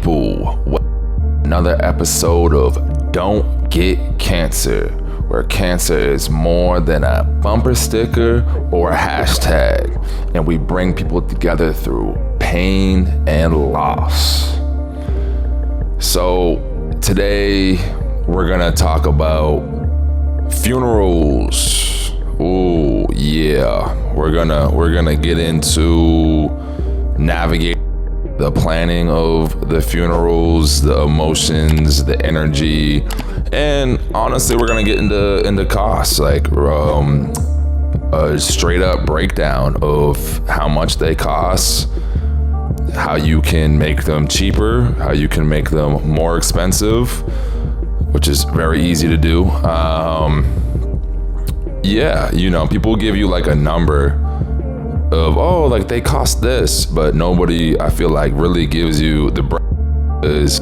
people, another episode of Don't Get Cancer, where cancer is more than a bumper sticker or a hashtag, and we bring people together through pain and loss. So today we're gonna talk about funerals. Oh yeah, we're gonna get into navigating the planning of the funerals, the emotions, the energy, and honestly, we're gonna get into costs, like a straight up breakdown of how much they cost, how you can make them cheaper, how you can make them more expensive, which is very easy to do. People give you like a number of, like they cost this, but nobody, I feel like, really gives you the is,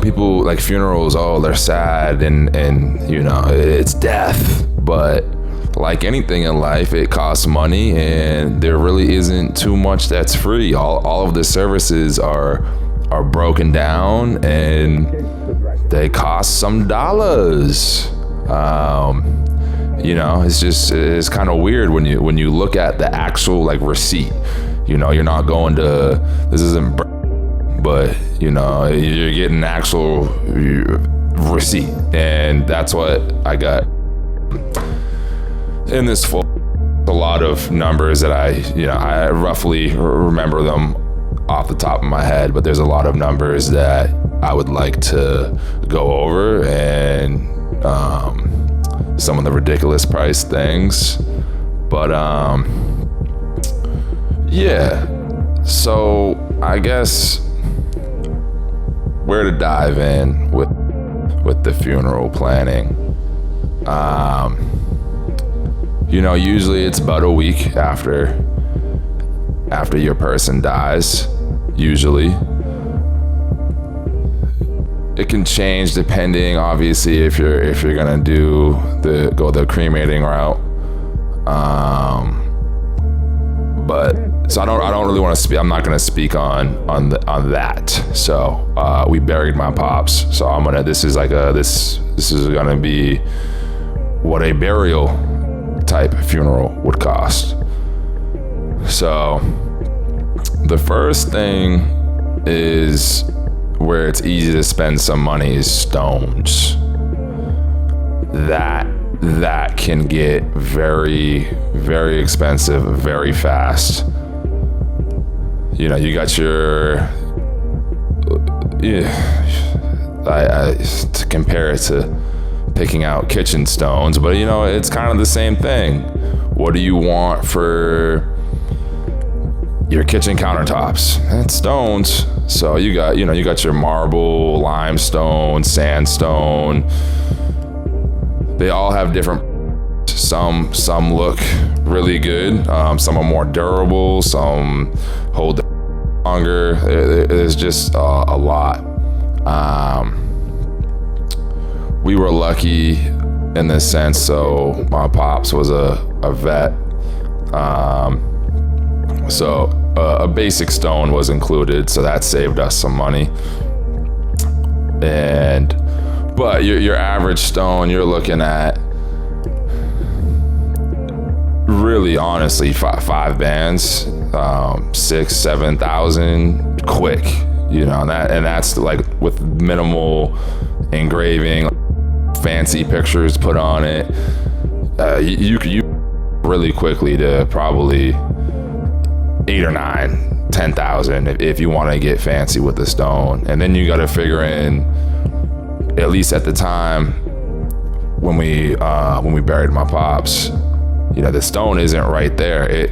people like funerals, they're sad and it's death, but like anything in life, it costs money and there really isn't too much that's free. All of the services are broken down and they cost some dollars. It's kind of weird when you look at the actual like receipt. You're not going to, this isn't, but you're getting actual receipt, and that's what I got in this full. A lot of numbers that I roughly remember them off the top of my head, but there's a lot of numbers that I would like to go over, and some of the ridiculous price things, but so I guess where to dive in with the funeral planning. Usually it's about a week after your person dies. Usually it can change depending, obviously, if you're gonna go the cremating route. But so I don't really want to speak. I'm not gonna speak on that. So we buried my pops. So this is gonna be what a burial type funeral would cost. So the first thing is where it's easy to spend some money is stones. That can get very, very expensive very fast. You got your, to compare it to picking out kitchen stones, but it's kind of the same thing. What do you want for your kitchen countertops? It's stones. So you got your marble, limestone, sandstone. They all have different. Some look really good. Some are more durable. Some hold longer. There's just a lot. We were lucky in this sense. So my pops was a vet. So a basic stone was included, so that saved us some money. But your average stone, you're looking at, really honestly, five bands, 6,000-7,000 quick, and that's like with minimal engraving, fancy pictures put on it. You really quickly to probably 8 or 9, 10,000 if you want to get fancy with the stone. And then you got to figure in, at least at the time when we buried my pops, the stone isn't right there.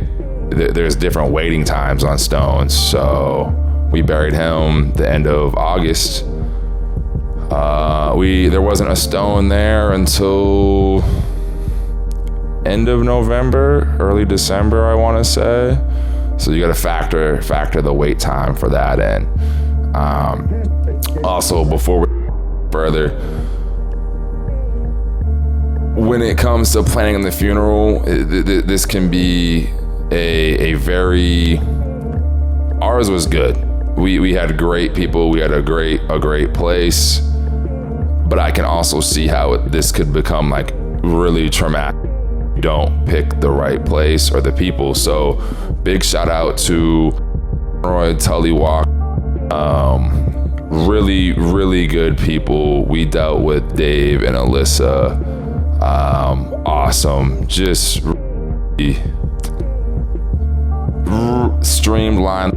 There's different waiting times on stones. So we buried him the end of August. There wasn't a stone there until end of November, early December, I want to say. So you got to factor the wait time for that in. Also, before we further, when it comes to planning the funeral, this can be a very, ours was good. we had great people. We had a great place. But I can also see how this could become like really traumatic. You don't pick the right place or the people. So big shout out to Roy Tully Walk. Really good people. We dealt with Dave and Alyssa. Awesome. Just really streamlined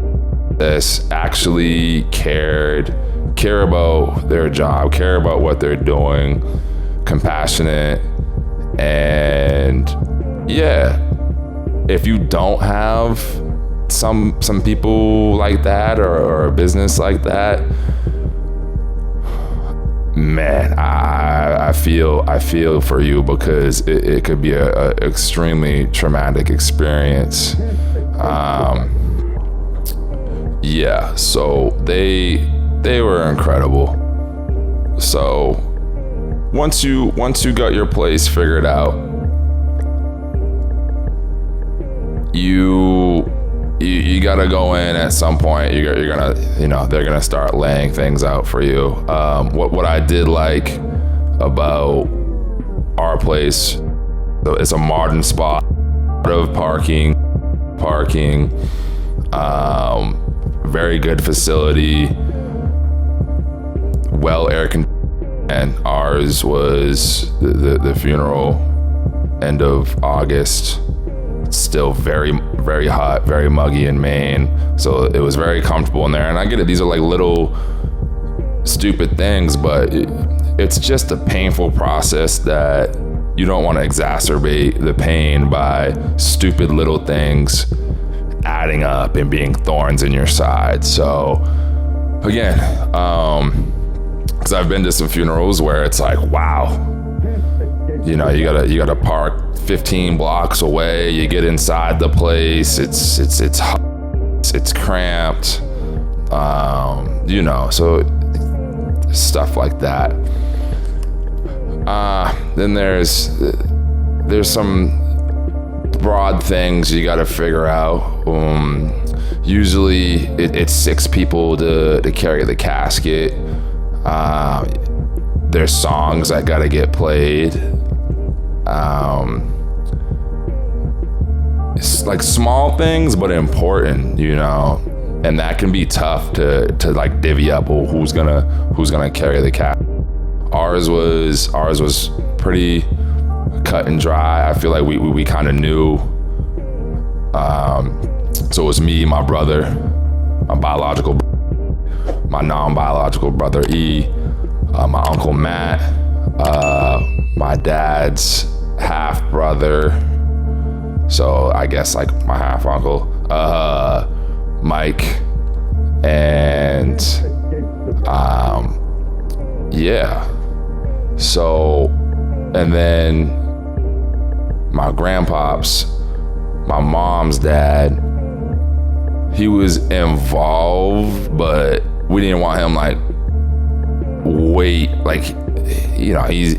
this, actually care about their job, care about what they're doing, compassionate. And yeah, if you don't have some people like that or a business like that, man, I feel for you, because it could be a extremely traumatic experience. Yeah, so they were incredible. So once you got your place figured out, you gotta go in at some point. You're gonna, they're gonna start laying things out for you. What I did like about our place, so it's a modern spot, of parking, very good facility, well air conditioned. And ours was the funeral end of August. Still very, very hot, very muggy in Maine. So it was very comfortable in there. And I get it, these are like little stupid things, but it's just a painful process that you don't want to exacerbate the pain by stupid little things adding up and being thorns in your side. So again, because I've been to some funerals where it's like, wow, you gotta park 15 blocks away. You get inside the place, it's hot, it's cramped, so stuff like that. Then there's some broad things you gotta figure out. Usually it's 6 people to carry the casket. There's songs that gotta get played. It's like small things, but important, and that can be tough to like divvy up. Well, who's gonna carry the cat? Ours was pretty cut and dry. I feel like we kind of knew. So it was me, my brother, my non-biological brother E, my uncle Matt, my dad's half brother, so I guess like my half uncle, Mike, and yeah. So, and then my grandpops, my mom's dad, he was involved, but we didn't want him like wait, like, he's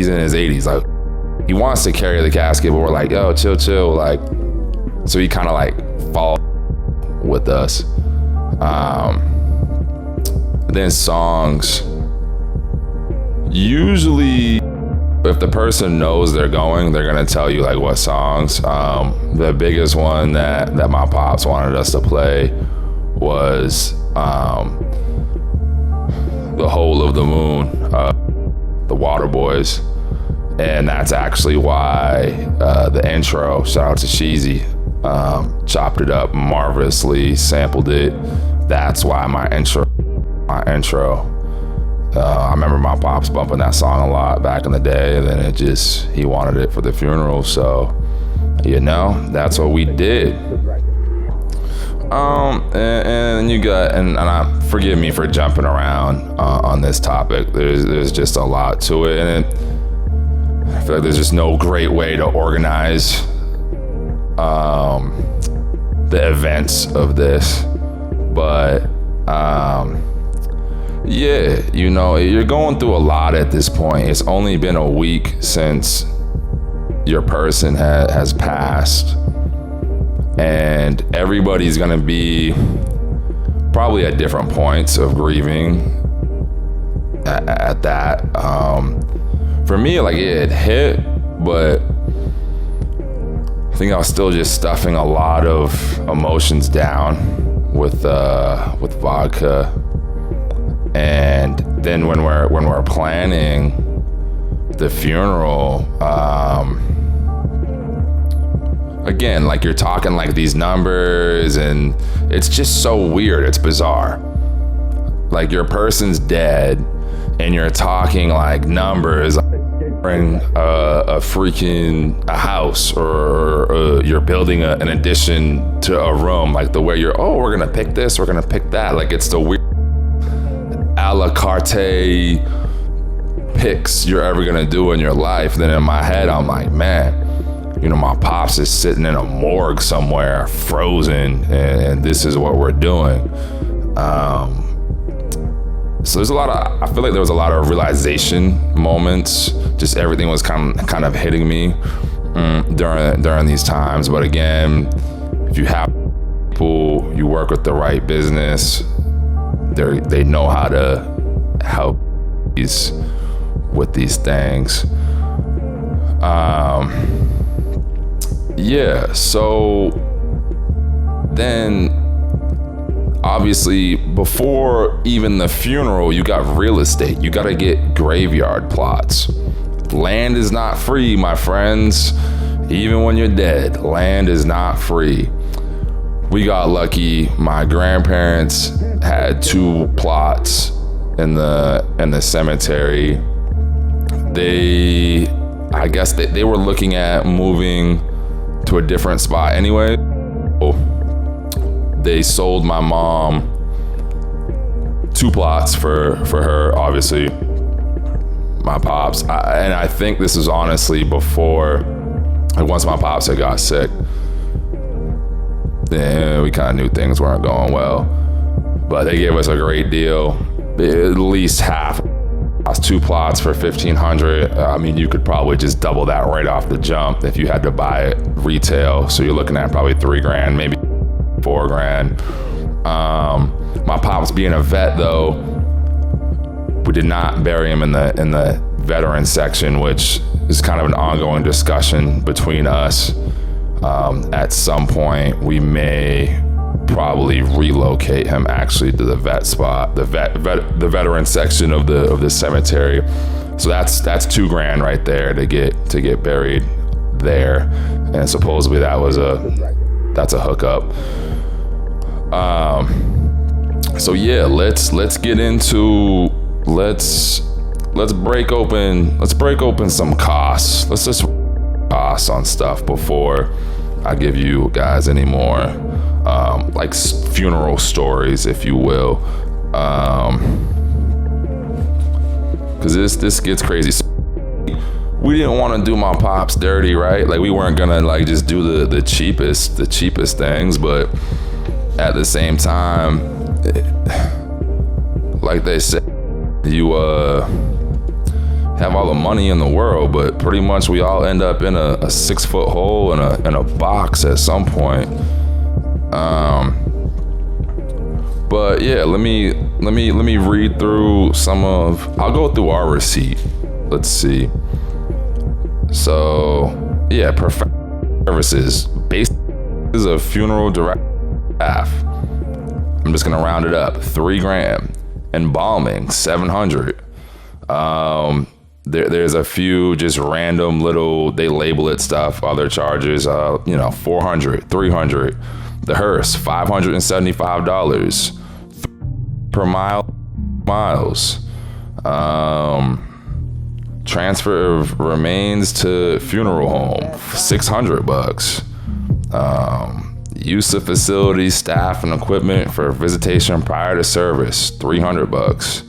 in his 80s, like he wants to carry the casket, but we're like, yo, chill, like, so he kind of like followed with us. Then songs, usually if the person knows they're gonna tell you like what songs. The biggest one that my pops wanted us to play was The Whole of the Moon, the Water Boys. And that's actually why the intro, shout out to Sheezy, chopped it up marvelously, sampled it. That's why my intro. I remember my pops bumping that song a lot back in the day, and then he wanted it for the funeral, so that's what we did. And you got, and forgive me for jumping around on this topic. There's just a lot to it, and I feel like there's just no great way to organize the events of this, but yeah, you're going through a lot at this point. It's only been a week since your person has passed, and everybody's gonna be probably at different points of grieving at that. For me, like, it hit, but I think I was still just stuffing a lot of emotions down with vodka. And then when we're planning the funeral, again, like, you're talking like these numbers, and it's just so weird. It's bizarre. Like, your person's dead and you're talking like numbers, a house, or you're building an addition to a room, like the way we're gonna pick this, we're gonna pick that. Like, it's the weird a la carte picks you're ever gonna do in your life. Then in my head, I'm like, man, my pops is sitting in a morgue somewhere, frozen, and this is what we're doing. So I feel like there was a lot of realization moments. Just everything was kind of hitting me during these times. But again, if you have people, you work with the right business, they know how to help with these things. So then, obviously, before even the funeral, you got real estate. You got to get graveyard plots. Land is not free, my friends. Even when you're dead, land is not free. We got lucky. My grandparents had 2 plots in the cemetery. I guess they were looking at moving to a different spot anyway. They sold my mom 2 plots for her, obviously, my pops. And I think this is honestly before, like, once my pops had got sick, then we kind of knew things weren't going well. But they gave us a great deal, at least half. 2 plots for $1,500. I mean, you could probably just double that right off the jump if you had to buy it retail. So you're looking at probably $3,000, maybe $4,000. My pops being a vet, though, we did not bury him in the veteran section, which is kind of an ongoing discussion between us. At some point, we may probably relocate him actually to the vet spot, the veteran section of the cemetery. So that's $2,000 right there to get buried there, and supposedly that's a hookup. So yeah, let's get into let's break open some costs. Let's just costs on stuff before I give you guys any more like funeral stories, if you will, because this gets crazy. So we didn't want to do my pops dirty, right? Like, we weren't gonna like just do the cheapest things, but at the same time, like they say, you have all the money in the world, but pretty much we all end up in a 6-foot hole in a box at some point. But yeah, let me read through I'll go through our receipt. Let's see. So yeah, professional services, base is a funeral direct staff. I'm just gonna round it up, $3,000. Embalming, $700. There's a few just random little, they label it stuff, other charges, $400, $300. The hearse, $575 per miles. Transfer of remains to funeral home, $600. Use of facilities, staff, and equipment for visitation prior to service, $300.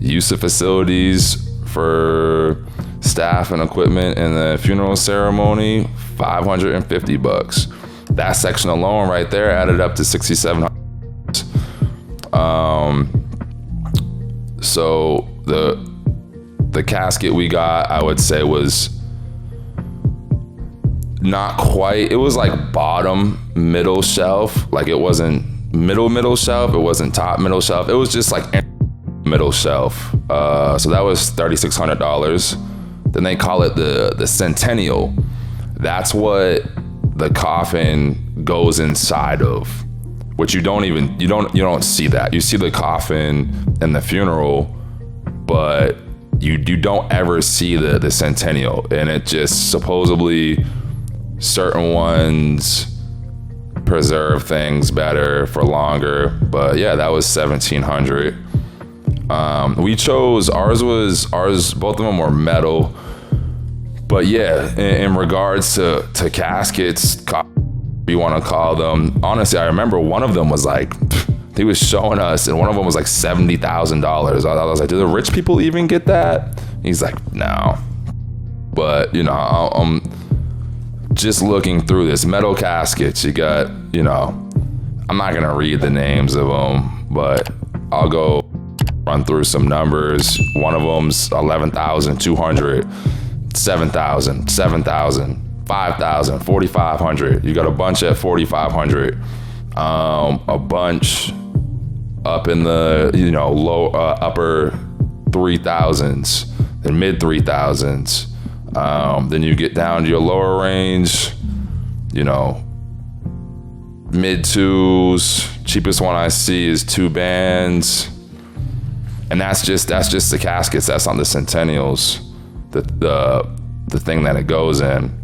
Use of facilities for staff and equipment in the funeral ceremony, $550. That section alone right there added up to $6,700. So the casket we got, I would say, was not quite, it was like bottom middle shelf. Like, it wasn't middle shelf. It wasn't top middle shelf. It was just like middle shelf. So that was $3,600. Then they call it the Centennial. That's what the coffin goes inside of, which you don't see that. You see the coffin in the funeral, but you don't ever see the Centennial. And it just supposedly certain ones preserve things better for longer. But yeah, that was $1,700. We chose ours. Both of them were metal. But yeah, in regards to caskets, you want to call them. Honestly, I remember one of them was like, he was showing us, and one of them was like $70,000. I was like, do the rich people even get that? He's like, no. But I'm just looking through this metal caskets. You got, I'm not gonna read the names of them, but I'll go run through some numbers. One of them's $11,200, $7,000, $7,000, $5,000, $4,500. You got a bunch at $4,500. A bunch up in the low upper 3,000s and mid 3,000s. Then you get down to your lower range, mid twos. Cheapest one I see is 2 bands, and that's just the caskets. That's on the Centennials, the thing that it goes in.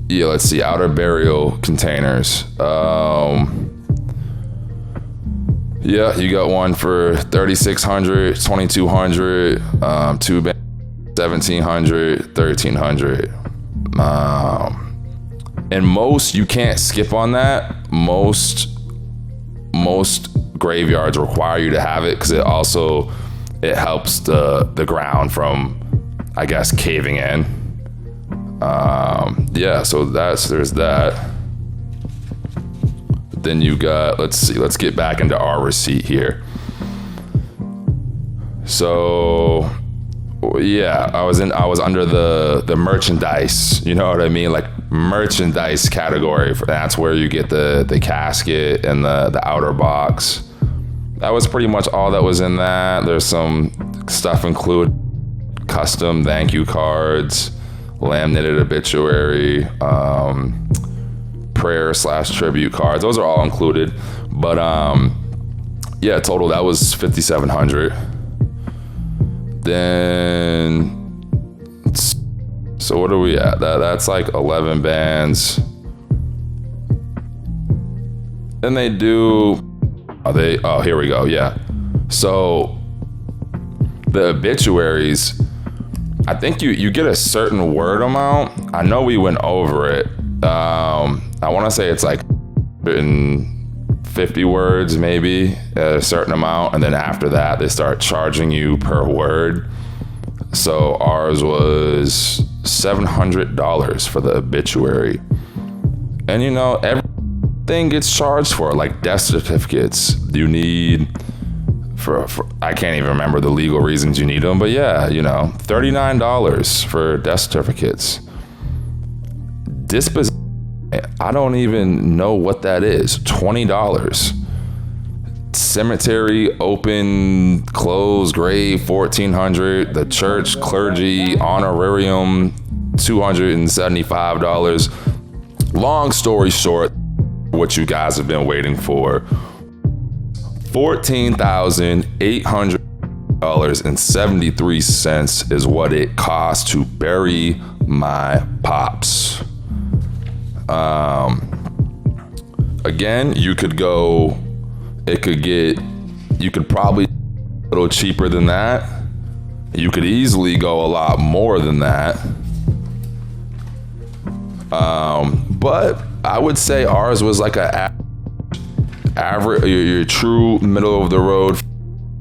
Yeah, let's see, outer burial containers. Yeah, you got one for $3,600, $2,200, 2 bands, $1,700, $1,300. And most, you can't skip on that. Most graveyards require you to have it because it helps the ground from, I guess, caving in. Yeah, so there's that. Then you got, let's get back into our receipt here. So yeah, I was under the merchandise, you know what I mean? Like merchandise category. That's where you get the casket and the outer box. That was pretty much all that was in that. There's some stuff included, custom thank you cards, laminated obituary, prayer/tribute cards. Those are all included. But yeah, total that was $5,700. Then, so what are we at? That's like 11 bands. Then they do, here we go, yeah. So the obituaries, I think you get a certain word amount. I know we went over it. I want to say it's like 50 words, maybe a certain amount. And then after that, they start charging you per word. So ours was $700 for the obituary. And everything gets charged for, like death certificates. You need for I can't even remember the legal reasons you need them, but yeah, $39 for death certificates. Disposition, I don't even know what that is. $20. Cemetery, open, closed grave, $1,400. The church clergy honorarium, $275. Long story short, what you guys have been waiting for, $14,800.73 is what it costs to bury my pops. Again, you could probably a little cheaper than that. You could easily go a lot more than that. But I would say ours was like a average, your true middle of the road.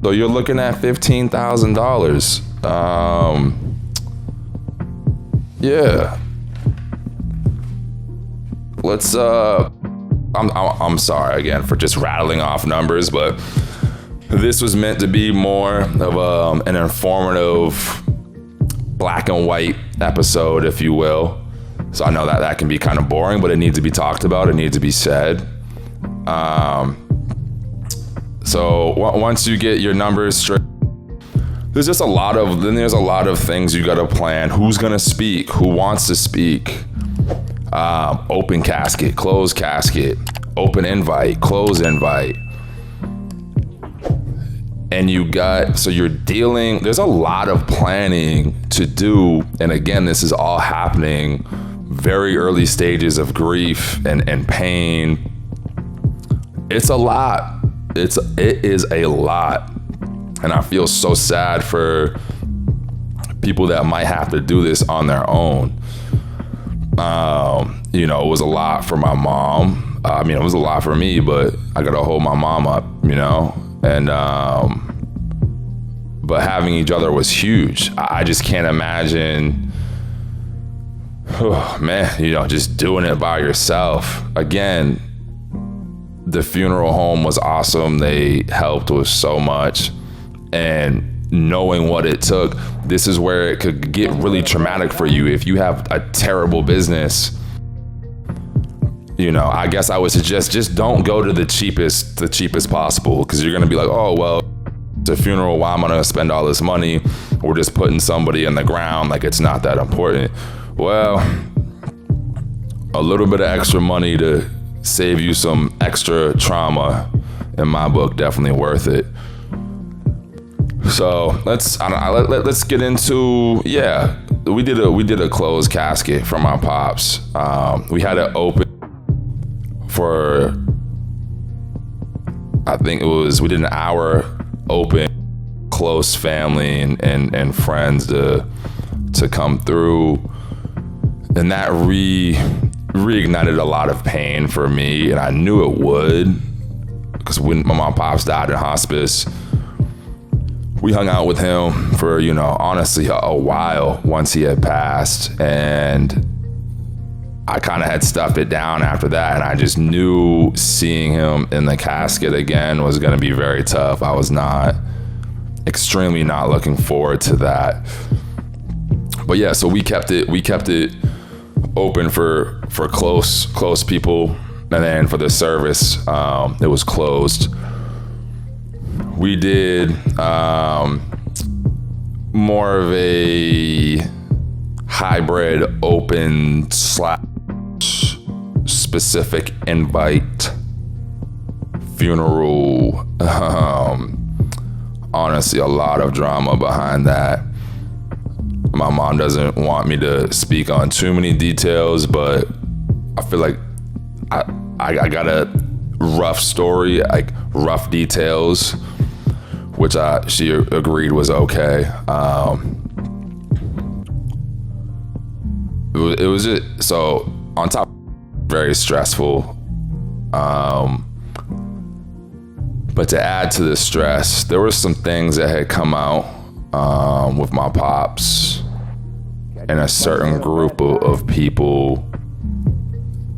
So you're looking at $15,000. Yeah. Let's I'm sorry again for just rattling off numbers, but this was meant to be more of an informative black and white episode, if you will. So I know that that can be kind of boring, but it needs to be talked about. It needs to be said. So once you get your numbers straight, there's a lot of things you got to plan. Who's going to speak? Who wants to speak? Open casket, closed casket, open invite, closed invite. And there's a lot of planning to do. And again, this is all happening very early stages of grief and pain. It's a lot. It is a lot. And I feel so sad for people that might have to do this on their own. It was a lot for my mom. It was a lot for me, but I got to hold my mom up, and, but having each other was huge. I just can't imagine, just doing it by yourself. Again, the funeral home was awesome. They helped with so much. And knowing what it took, this is where it could get really traumatic for you. If you have a terrible business, I guess I would suggest just don't go to the cheapest possible, because you're going to be like, oh, well, it's a funeral. Why am I going to spend all this money? We're just putting somebody in the ground. Like, it's not that important. Well, a little bit of extra money to save you some extra trauma, in my book, definitely worth it. So let's get into, we did a closed casket for my pops. We had it open for, we did an hour open, close family and friends to come through, and that reignited a lot of pain for me, and I knew it would, because when my mom and pops died in hospice, we hung out with him for, honestly, a while once he had passed. And I kind of had stuffed it down after that. And I just knew seeing him in the casket again was going to be very tough. I was extremely not looking forward to that. But yeah, so we kept it open for close people. And then for the service, it was closed. We did more of a hybrid open / specific invite funeral. Honestly, a lot of drama behind that. My mom doesn't want me to speak on too many details, but I feel like I got a rough story, like rough details, which she agreed was okay. It was just, so on top, very stressful. But to add to the stress, there were some things that had come out with my pops and a certain group of people,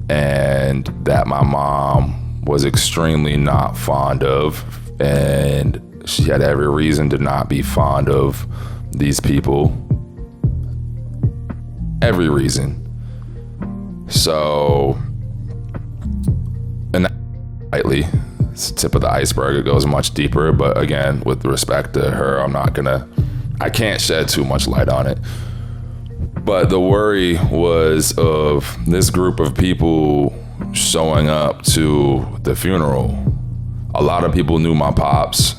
and that my mom was extremely not fond of, and she had every reason to not be fond of these people. Every reason. So, and that, lightly, it's the tip of the iceberg. It goes much deeper, but again, with respect to her, I can't shed too much light on it. But the worry was of this group of people showing up to the funeral. A lot of people knew my pops,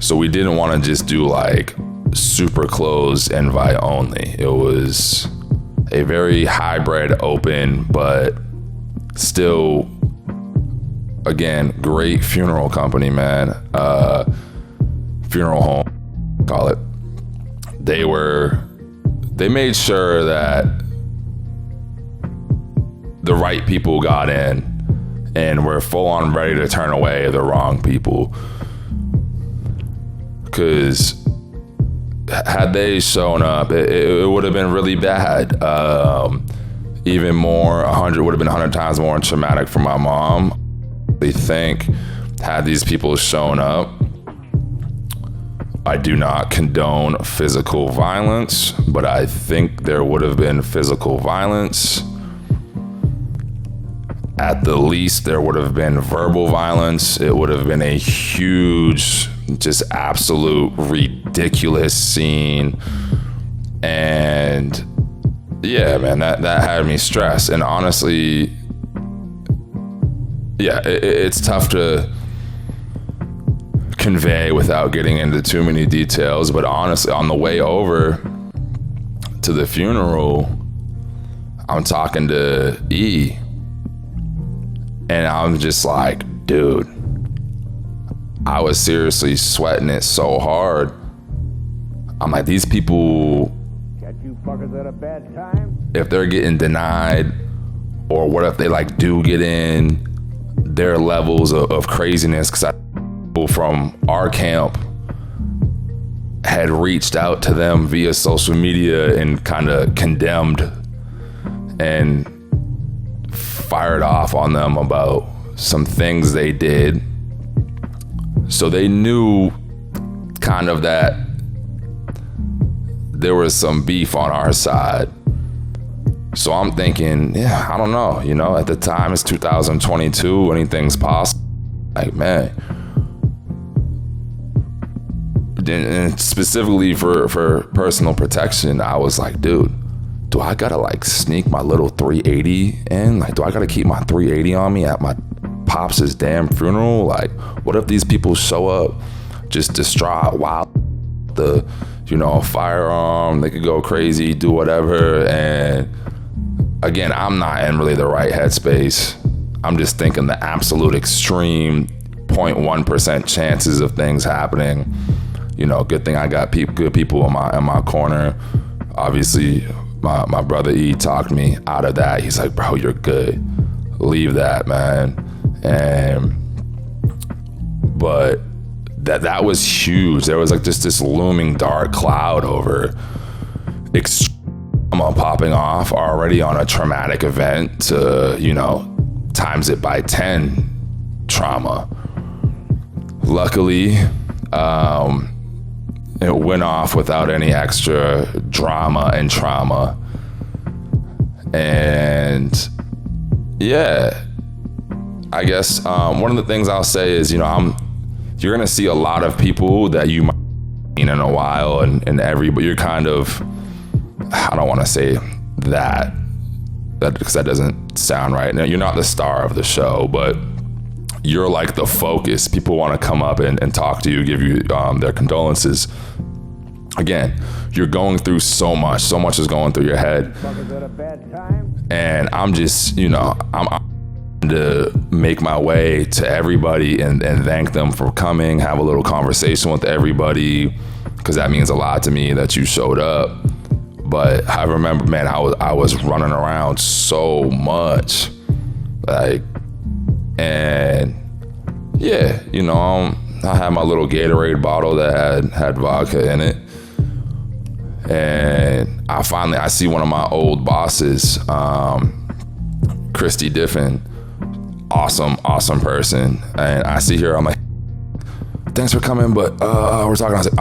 so we didn't want to just do like super closed invite only. It was a very hybrid open, but still, again, great funeral company, man. Funeral home, call it. They made sure that the right people got in and were full on ready to turn away the wrong people. Because had they shown up, it would have been really bad. Even more, would have been 100 times more traumatic for my mom. They think, had these people shown up, I do not condone physical violence, but I think there would have been physical violence. At the least, there would have been verbal violence. It would have been a huge, just absolute ridiculous scene. And yeah, man, that had me stressed. And honestly, yeah, it's tough to convey without getting into too many details, but honestly, on the way over to the funeral, I'm talking to E, and I'm just like, dude, I was seriously sweating it so hard. I'm like, these people, catch you fuckers at a bad time. If they're getting denied, or what if they like do get in, their levels of craziness, because from our camp had reached out to them via social media and kind of condemned and fired off on them about some things they did. So they knew kind of that there was some beef on our side. So I'm thinking, yeah, I don't know, you know, at the time it's 2022, anything's possible. Like, man. And specifically for personal protection, I was like, dude, do I gotta like sneak my little 380 in? Like, do I gotta keep my 380 on me at my pops' damn funeral? Like, what if these people show up just distraught, wild, the, you know, firearm, they could go crazy, do whatever. And again, I'm not in really the right headspace. I'm just thinking the absolute extreme 0.1% chances of things happening. You know, good thing I got good people in my corner. Obviously, my brother E talked me out of that. He's like, bro, you're good. Leave that, man. But that was huge. There was like just this looming dark cloud over trauma popping off already on a traumatic event to, you know, times it by 10 trauma. Luckily, it went off without any extra drama and trauma. And yeah, I guess one of the things I'll say is, you know, you're gonna see a lot of people that you might have seen in a while, but you're kind of, I don't want to say that because that doesn't sound right. Now, you're not the star of the show, but you're like the focus. People want to come up and talk to you, give you their condolences. Again, you're going through so much is going through your head. And I'm just, you know, I'm to make my way to everybody and thank them for coming, have a little conversation with everybody, because that means a lot to me that you showed up. But I remember, man, I was running around so much, like, and yeah, you know, I had my little Gatorade bottle that had vodka in it, and I see one of my old bosses, Christy Diffin, awesome person, and I see her, I'm like, thanks for coming, but we're talking. I was like,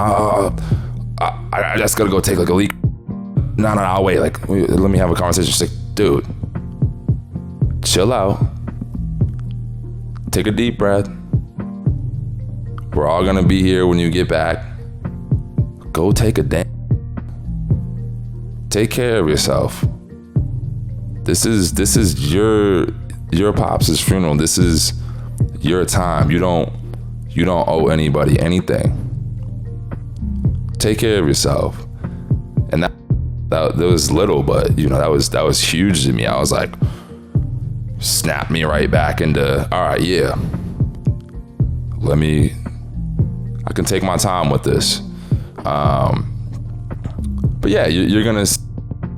I just gotta go take like a leak. No, I'll wait. Like, let me have a conversation. She's like, dude, chill out. Take a deep breath. We're all gonna be here when you get back. Go take a damn. Take care of yourself. This is your pops' funeral. This is your time. You don't owe anybody anything. Take care of yourself. And that was little, but you know, that was huge to me. I was like, snap me right back into, all right, yeah. I can take my time with this. But yeah, you're gonna see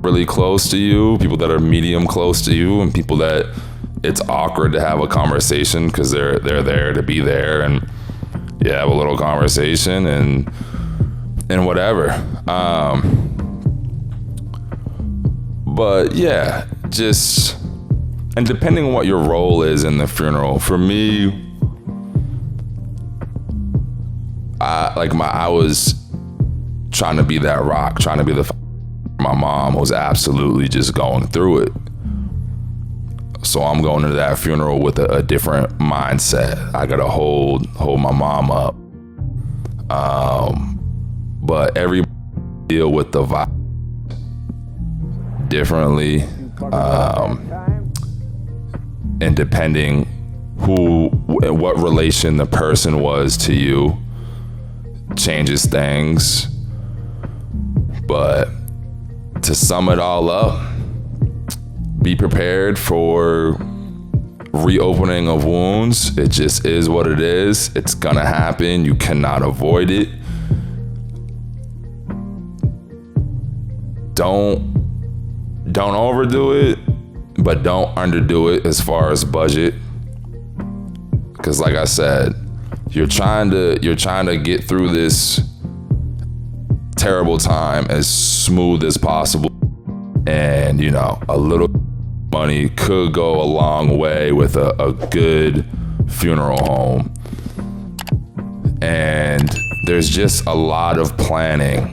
really close to you, people that are medium close to you, and people that it's awkward to have a conversation because they're there to be there, and yeah, have a little conversation and whatever. But yeah, just, and depending on what your role is in the funeral, for me, I was trying to be that rock, trying to be the. My mom was absolutely just going through it. So I'm going to that funeral with a different mindset. I gotta hold my mom up. But everybody deal with the vibe differently. And depending what relation the person was to you changes things. But to sum it all up, be prepared for reopening of wounds. It just is what it is. It's gonna happen. You cannot avoid it. Don't overdo it, but don't underdo it as far as budget. Because like I said, you're trying to get through this terrible time as smooth as possible. And a little money could go a long way with a good funeral home. And there's just a lot of planning,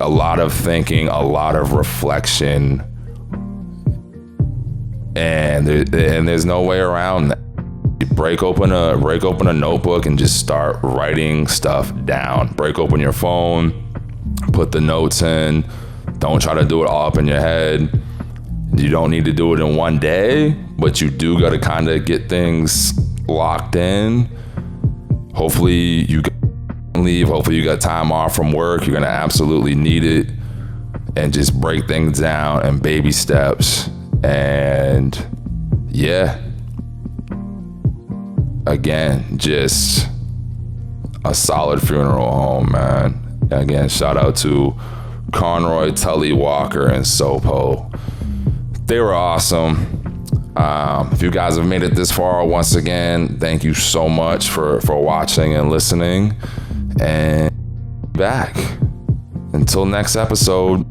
a lot of thinking, a lot of reflection, and there's no way around that. You break open a notebook and just start writing stuff down. Break open your phone, put the notes in. Don't try to do it all up in your head. You don't need to do it in one day, but you do got to kind of get things locked in. Hopefully you leave. Hopefully you got time off from work. You're going to absolutely need it. And just break things down in baby steps. And yeah, again, just a solid funeral home, man. Again, shout out to Conroy, Tully, Walker, and Sopo. They were awesome. If you guys have made it this far, once again, thank you so much for watching and listening. And back. Until next episode.